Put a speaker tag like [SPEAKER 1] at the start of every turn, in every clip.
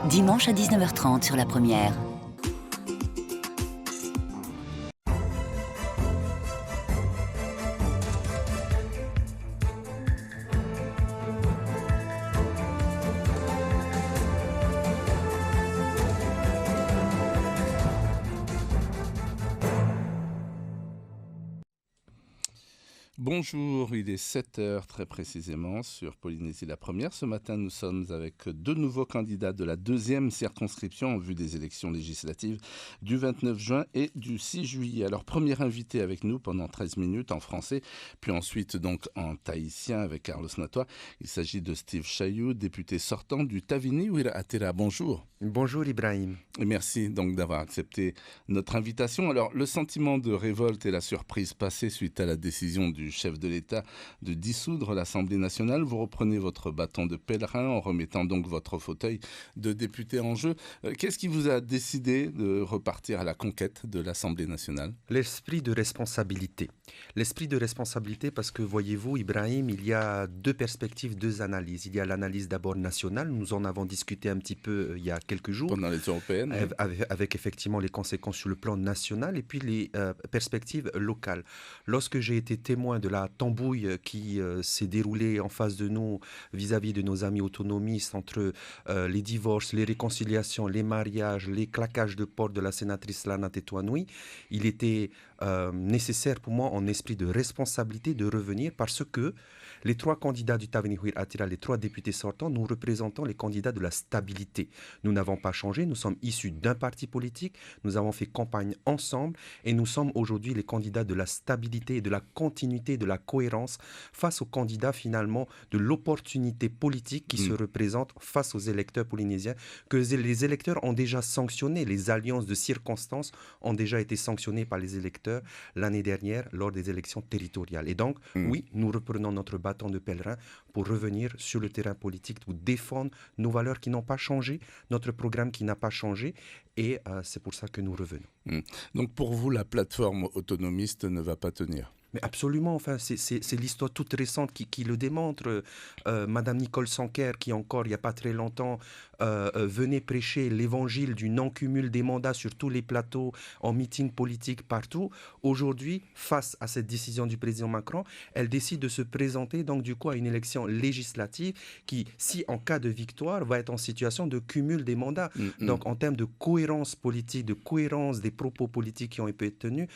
[SPEAKER 1] Dimanche à 19h30 sur la première.
[SPEAKER 2] Bonjour, il est 7 heures très précisément sur Polynésie la première. Ce matin, nous sommes avec deux nouveaux candidats de la deuxième circonscription en vue des élections législatives du 29 juin et du 6 juillet. Alors, premier invité avec nous pendant 13 minutes en français, puis ensuite donc en tahitien avec Carlos Natoa. Il s'agit de Steve Chayou, député sortant du Tavini Wira Atira. Bonjour.
[SPEAKER 3] Bonjour Ibrahim.
[SPEAKER 2] Et merci donc d'avoir accepté notre invitation. Alors, le sentiment de révolte et la surprise passée suite à la décision du chef de l'État de dissoudre l'Assemblée nationale, vous reprenez votre bâton de pèlerin en remettant donc votre fauteuil de député en jeu. Qu'est-ce qui vous a décidé de repartir à la conquête de l'Assemblée nationale ?
[SPEAKER 3] L'esprit de responsabilité. L'esprit de responsabilité parce que, voyez-vous, Ibrahim, il y a deux perspectives, deux analyses. Il y a l'analyse d'abord nationale, nous en avons discuté un petit peu il y a quelques jours.
[SPEAKER 2] Pendant les européennes.
[SPEAKER 3] Avec effectivement les conséquences sur le plan national et puis les perspectives locales. Lorsque j'ai été témoin de la tambouille qui s'est déroulée en face de nous vis-à-vis de nos amis autonomistes entre les divorces, les réconciliations, les mariages, les claquages de porte de la sénatrice Lana Tetuanui, il était nécessaire pour moi en esprit de responsabilité de revenir parce que les trois candidats du Tavini Wira Atira, les trois députés sortants, nous représentons les candidats de la stabilité. Nous n'avons pas changé, nous sommes issus d'un parti politique, nous avons fait campagne ensemble et nous sommes aujourd'hui les candidats de la stabilité et de la continuité, de la cohérence face aux candidats finalement de l'opportunité politique qui se représente face aux électeurs polynésiens que les électeurs ont déjà sanctionné. Les alliances de circonstances ont déjà été sanctionnées par les électeurs l'année dernière lors des élections territoriales. Et donc, oui, nous reprenons notre bâton de pèlerin pour revenir sur le terrain politique, pour défendre nos valeurs qui n'ont pas changé, notre programme qui n'a pas changé, et c'est pour ça que nous revenons.
[SPEAKER 2] Donc pour vous, la plateforme autonomiste ne va pas tenir ?
[SPEAKER 3] Mais absolument, enfin, c'est l'histoire toute récente qui le démontre. Madame Nicole Sanquer, qui encore il n'y a pas très longtemps venait prêcher l'évangile du non-cumul des mandats sur tous les plateaux, en meeting politique partout. Aujourd'hui, face à cette décision du président Macron, elle décide de se présenter donc du coup à une élection législative qui, si en cas de victoire, va être en situation de cumul des mandats. Donc en termes de cohérence politique, de cohérence des propos politiques qui ont été tenus,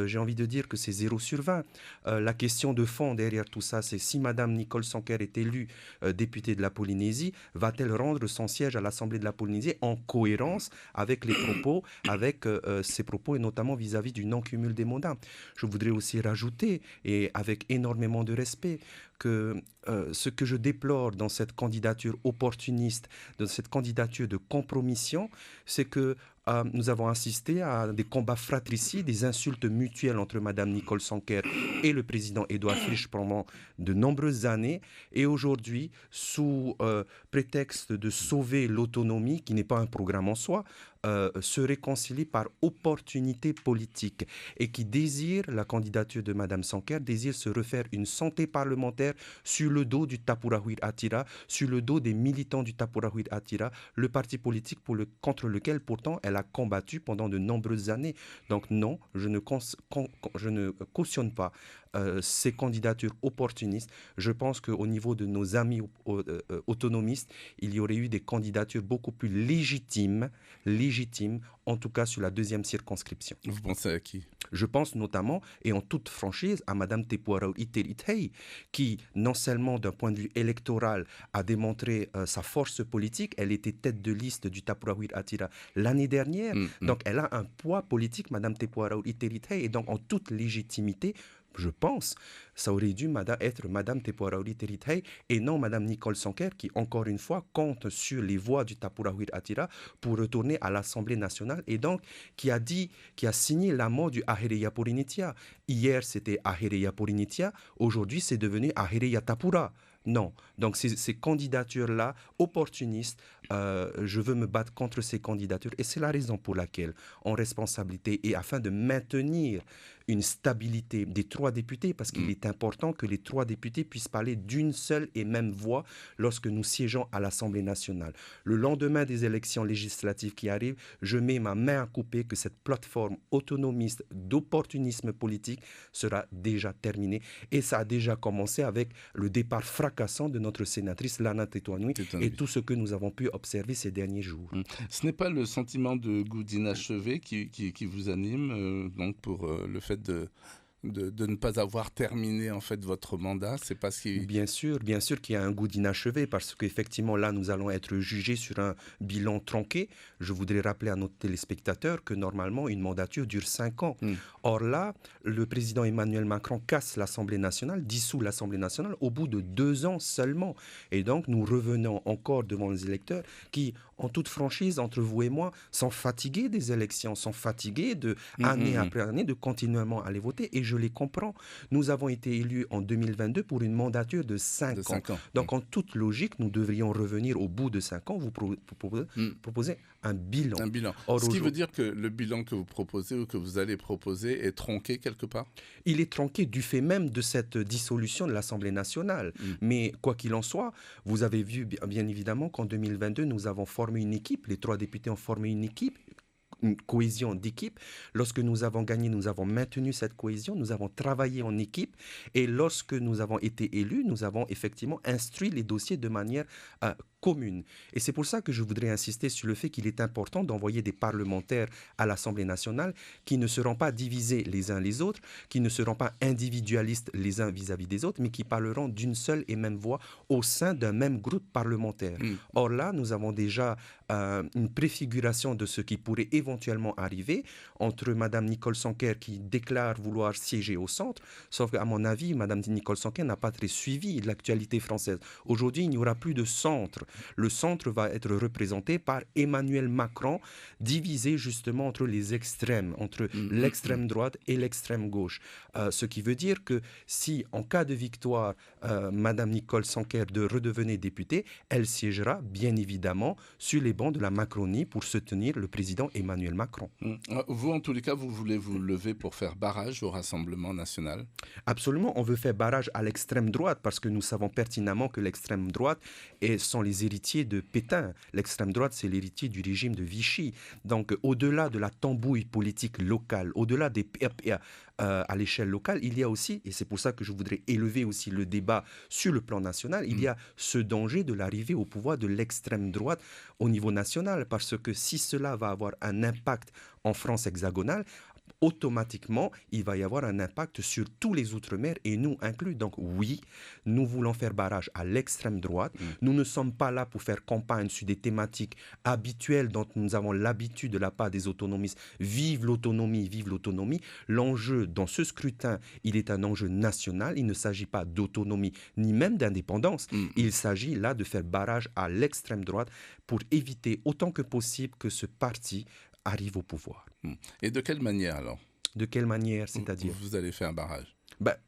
[SPEAKER 3] j'ai envie de dire que c'est 0 sur 20. La question de fond derrière tout ça, c'est si Madame Nicole Sanquer est élue députée de la Polynésie, va-t-elle rendre son siège à l'Assemblée de la Polynésie en cohérence avec les propos, avec ses propos et notamment vis-à-vis du non-cumul des mandats. Je voudrais aussi rajouter, et avec énormément de respect, que ce que je déplore dans cette candidature opportuniste, dans cette candidature de compromission, c'est que nous avons assisté à des combats fratricides, des insultes mutuelles entre Madame Nicole Sanquer et le président Édouard Fritsch pendant de nombreuses années. Et aujourd'hui, sous prétexte de sauver l'autonomie, qui n'est pas un programme en soi, se réconcilie par opportunité politique et qui désire, la candidature de Madame Sanquer, désire se refaire une santé parlementaire sur le dos du Tapura Wira Atira, sur le dos des militants du Tapura Wira Atira, le parti politique contre lequel pourtant elle a combattu pendant de nombreuses années. Donc non, je ne cautionne pas ces candidatures opportunistes. Je pense qu'au niveau de nos amis autonomistes, il y aurait eu des candidatures beaucoup plus légitimes, en tout cas sur la deuxième circonscription.
[SPEAKER 2] Vous pensez à qui ?
[SPEAKER 3] Je pense notamment, et en toute franchise, à Madame Tepuarau Iterithei, qui, non seulement d'un point de vue électoral, a démontré sa force politique, elle était tête de liste du Tapura Wira Atira l'année dernière, donc elle a un poids politique, Madame Tepuarau Iterithei, et donc en toute légitimité, je pense, ça aurait dû être Madame Tepuarau Iterithei et non Madame Nicole Sanquer qui, encore une fois, compte sur les voix du Tapura Wira Atira pour retourner à l'Assemblée nationale et donc qui a signé la mort du Ahereya Porinitia. Hier, c'était Ahereya Porinitia, aujourd'hui, c'est devenu Ahereya Tapura. Non. Donc ces candidatures-là, opportunistes, je veux me battre contre ces candidatures. Et c'est la raison pour laquelle, en responsabilité et afin de maintenir une stabilité des 3 députés, parce qu'il est important que les 3 députés puissent parler d'une seule et même voix lorsque nous siégeons à l'Assemblée nationale. Le lendemain des élections législatives qui arrivent, je mets ma main à couper que cette plateforme autonomiste d'opportunisme politique sera déjà terminée. Et ça a déjà commencé avec le départ fracassant de notre sénatrice Lana Tetuanui et tout ce que nous avons pu observer ces derniers jours.
[SPEAKER 2] Ce n'est pas le sentiment de goût d'inachevé qui vous anime, donc pour le fait de ne pas avoir terminé en fait votre mandat, c'est parce qu'il...
[SPEAKER 3] Bien sûr qu'il y a un goût d'inachevé, parce qu'effectivement là nous allons être jugés sur un bilan tronqué. Je voudrais rappeler à nos téléspectateurs que normalement une mandature dure 5 ans. Or là, le président Emmanuel Macron casse l'Assemblée nationale, dissout l'Assemblée nationale au bout de 2 ans seulement. Et donc nous revenons encore devant les électeurs qui, en toute franchise, entre vous et moi, sont fatigués des élections, sont fatigués de année après année de continuellement aller voter. Et je les comprends. Nous avons été élus en 2022 pour une mandature de 5 ans. Donc, en toute logique, nous devrions revenir au bout de 5 ans, vous proposer un bilan.
[SPEAKER 2] Or, ce qui veut dire que le bilan que vous proposez ou que vous allez proposer est tronqué quelque part ?
[SPEAKER 3] Il est tronqué du fait même de cette dissolution de l'Assemblée nationale. Mais quoi qu'il en soit, vous avez vu bien évidemment qu'en 2022, nous avons formé une équipe. Les 3 députés ont formé une équipe, une cohésion d'équipe. Lorsque nous avons gagné, nous avons maintenu cette cohésion, nous avons travaillé en équipe, et lorsque nous avons été élus, nous avons effectivement instruit les dossiers de manière commune. Et c'est pour ça que je voudrais insister sur le fait qu'il est important d'envoyer des parlementaires à l'Assemblée nationale qui ne seront pas divisés les uns les autres, qui ne seront pas individualistes les uns vis-à-vis des autres, mais qui parleront d'une seule et même voix au sein d'un même groupe parlementaire. Or là, nous avons déjà une préfiguration de ce qui pourrait éventuellement arriver entre Mme Nicole Sanquer qui déclare vouloir siéger au centre, sauf qu'à mon avis, Mme Nicole Sanquer n'a pas très suivi l'actualité française. Aujourd'hui, il n'y aura plus de centre. Le centre va être représenté par Emmanuel Macron, divisé justement entre les extrêmes, entre l'extrême droite et l'extrême gauche. Ce qui veut dire que si, en cas de victoire, Mme Nicole Sanquer redevenait députée, elle siégera bien évidemment sur les bancs de la Macronie pour soutenir le président Emmanuel Macron.
[SPEAKER 2] Vous, en tous les cas, vous voulez vous lever pour faire barrage au Rassemblement national ?
[SPEAKER 3] Absolument, on veut faire barrage à l'extrême droite parce que nous savons pertinemment que l'extrême droite sont les héritiers de Pétain. L'extrême droite, c'est l'héritier du régime de Vichy. Donc, au-delà de la tambouille politique locale, au-delà des à l'échelle locale, il y a aussi, et c'est pour ça que je voudrais élever aussi le débat sur le plan national, il y a ce danger de l'arrivée au pouvoir de l'extrême droite au niveau national, parce que si cela va avoir un impact en France hexagonale, automatiquement, il va y avoir un impact sur tous les Outre-mer et nous inclus. Donc oui, nous voulons faire barrage à l'extrême droite. Nous ne sommes pas là pour faire campagne sur des thématiques habituelles dont nous avons l'habitude de la part des autonomistes. Vive l'autonomie, vive l'autonomie. L'enjeu dans ce scrutin, il est un enjeu national. Il ne s'agit pas d'autonomie ni même d'indépendance. Il s'agit là de faire barrage à l'extrême droite pour éviter autant que possible que ce parti arrive au pouvoir.
[SPEAKER 2] Et de quelle manière alors ?
[SPEAKER 3] De quelle manière, c'est-à-dire ?
[SPEAKER 2] Vous allez faire un barrage ?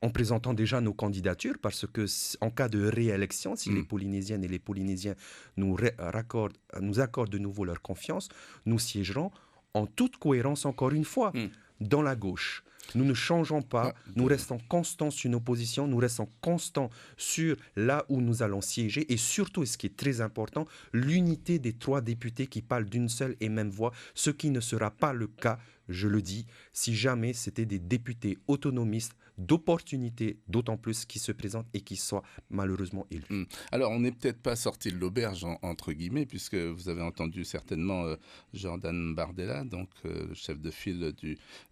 [SPEAKER 3] En présentant déjà nos candidatures, parce que en cas de réélection, si les Polynésiennes et les Polynésiens nous accordent de nouveau leur confiance, nous siégerons en toute cohérence encore une fois dans la gauche. Nous ne changeons pas, nous restons constants sur nos positions, nous restons constants sur là où nous allons siéger et surtout, ce qui est très important, l'unité des 3 députés qui parlent d'une seule et même voix, ce qui ne sera pas le cas, je le dis, si jamais c'était des députés autonomistes d'opportunités, d'autant plus qui se présentent et qui soient malheureusement élus.
[SPEAKER 2] Alors, on n'est peut-être pas sorti de l'auberge, entre guillemets, puisque vous avez entendu certainement Jordan Bardella, donc le chef de file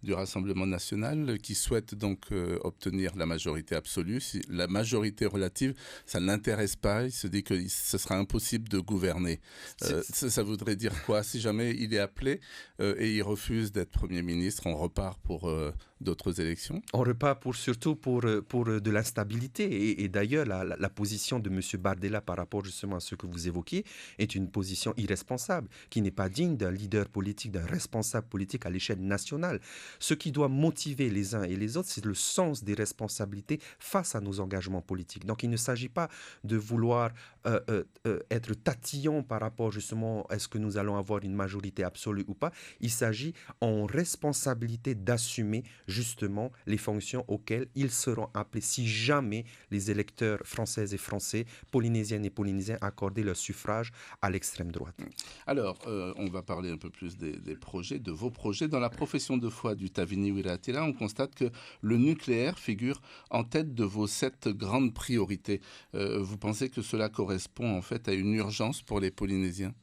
[SPEAKER 2] du Rassemblement national, qui souhaite donc obtenir la majorité absolue. Si la majorité relative, ça ne l'intéresse pas. Il se dit que ce sera impossible de gouverner. Ça voudrait dire quoi ? Si jamais il est appelé et il refuse d'être Premier ministre, on repart pour d'autres élections ?
[SPEAKER 3] On repart surtout pour de l'instabilité. Et d'ailleurs, la position de M. Bardella par rapport justement à ce que vous évoquiez est une position irresponsable, qui n'est pas digne d'un leader politique, d'un responsable politique à l'échelle nationale. Ce qui doit motiver les uns et les autres, c'est le sens des responsabilités face à nos engagements politiques. Donc il ne s'agit pas de vouloir être tatillon par rapport justement à est-ce que nous allons avoir une majorité absolue ou pas. Il s'agit en responsabilité d'assumer justement les fonctions auxquelles ils seront appelés si jamais les électeurs françaises et français, polynésiennes et polynésiens accordaient leur suffrage à l'extrême droite.
[SPEAKER 2] Alors, on va parler un peu plus des projets, de vos projets. Dans la profession de foi du Tavini Wirattila, on constate que le nucléaire figure en tête de vos 7 grandes priorités. Vous pensez que cela correspond en fait à une urgence pour les Polynésiens ?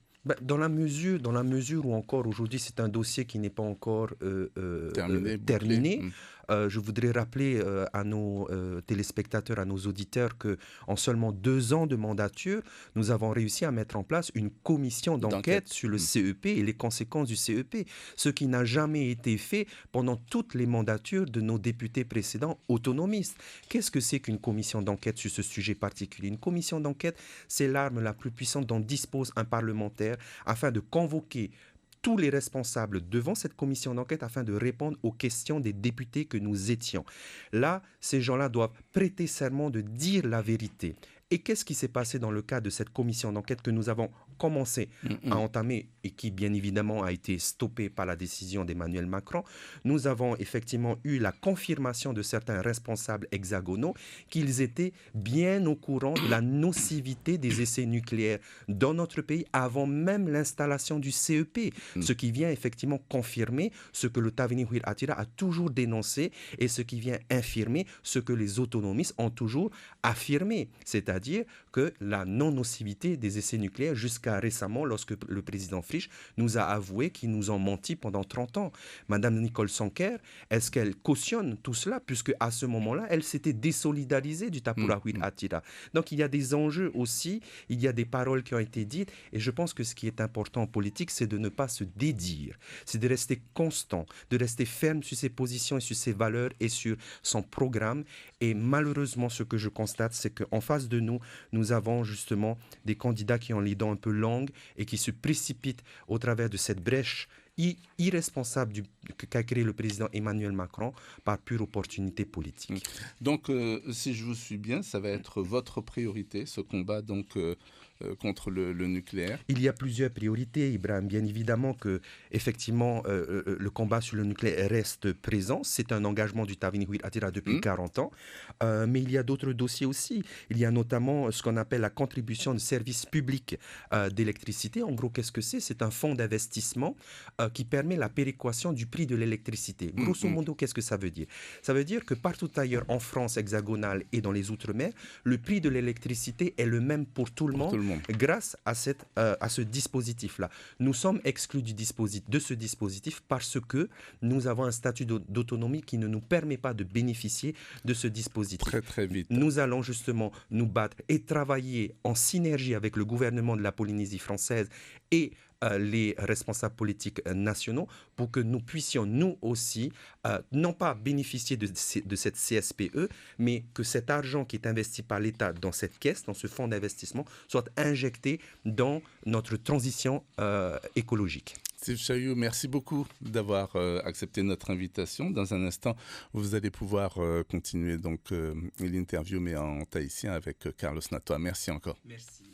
[SPEAKER 3] Dans la mesure où encore aujourd'hui c'est un dossier qui n'est pas encore terminé. Je voudrais rappeler à nos téléspectateurs, à nos auditeurs que en seulement 2 ans de mandature, nous avons réussi à mettre en place une commission d'enquête sur le CEP et les conséquences du CEP, ce qui n'a jamais été fait pendant toutes les mandatures de nos députés précédents autonomistes. Qu'est-ce que c'est qu'une commission d'enquête sur ce sujet particulier ? Une commission d'enquête, c'est l'arme la plus puissante dont dispose un parlementaire afin de convoquer tous les responsables devant cette commission d'enquête afin de répondre aux questions des députés que nous étions. Là, ces gens-là doivent prêter serment de dire la vérité. Et qu'est-ce qui s'est passé dans le cadre de cette commission d'enquête que nous avons commencé à entamer et qui, bien évidemment, a été stoppée par la décision d'Emmanuel Macron? Nous avons effectivement eu la confirmation de certains responsables hexagonaux qu'ils étaient bien au courant de la nocivité des essais nucléaires dans notre pays avant même l'installation du CEP, ce qui vient effectivement confirmer ce que le Tavini Wirattila a toujours dénoncé et ce qui vient infirmer ce que les autonomistes ont toujours affirmé, c'est-à-dire que la non-nocivité des essais nucléaires jusqu'à récemment, lorsque le président Frisch nous a avoué qu'ils nous ont menti pendant 30 ans. Madame Nicole Sanquer, est-ce qu'elle cautionne tout cela, puisque à ce moment-là, elle s'était désolidarisée du Tapura Wirattila. Donc il y a des enjeux aussi, il y a des paroles qui ont été dites, et je pense que ce qui est important en politique, c'est de ne pas se dédire, c'est de rester constant, de rester ferme sur ses positions et sur ses valeurs et sur son programme. Et malheureusement, ce que je constate, c'est qu'en face de nous, nous avons justement des candidats qui ont les dents un peu longues et qui se précipitent au travers de cette brèche irresponsable qu'a créé le président Emmanuel Macron par pure opportunité politique.
[SPEAKER 2] Donc, si je vous suis bien, ça va être votre priorité, ce combat donc contre le nucléaire.
[SPEAKER 3] Il y a plusieurs priorités, Ibrahim. Bien évidemment que, effectivement, le combat sur le nucléaire reste présent. C'est un engagement du Tavini Wirattila depuis 40 ans. Mais il y a d'autres dossiers aussi. Il y a notamment ce qu'on appelle la contribution de service public d'électricité. En gros, qu'est-ce que c'est ? C'est un fonds d'investissement qui permet la péréquation du prix de l'électricité. Grosso modo, qu'est-ce que ça veut dire ? Ça veut dire que partout ailleurs en France hexagonale et dans les Outre-mer, le prix de l'électricité est le même pour tout le monde. Grâce à ce dispositif-là. Nous sommes exclus de ce dispositif parce que nous avons un statut d'autonomie qui ne nous permet pas de bénéficier de ce dispositif.
[SPEAKER 2] Très, très vite.
[SPEAKER 3] Nous allons justement nous battre et travailler en synergie avec le gouvernement de la Polynésie française et les responsables politiques nationaux pour que nous puissions, nous aussi, non pas bénéficier de cette CSPE, mais que cet argent qui est investi par l'État dans cette caisse, dans ce fonds d'investissement, soit injecté dans notre transition écologique.
[SPEAKER 2] Steve Chailloux, merci beaucoup d'avoir accepté notre invitation. Dans un instant, vous allez pouvoir continuer donc l'interview, mais en tahitien avec Carlos Natoa. Merci encore.
[SPEAKER 3] Merci.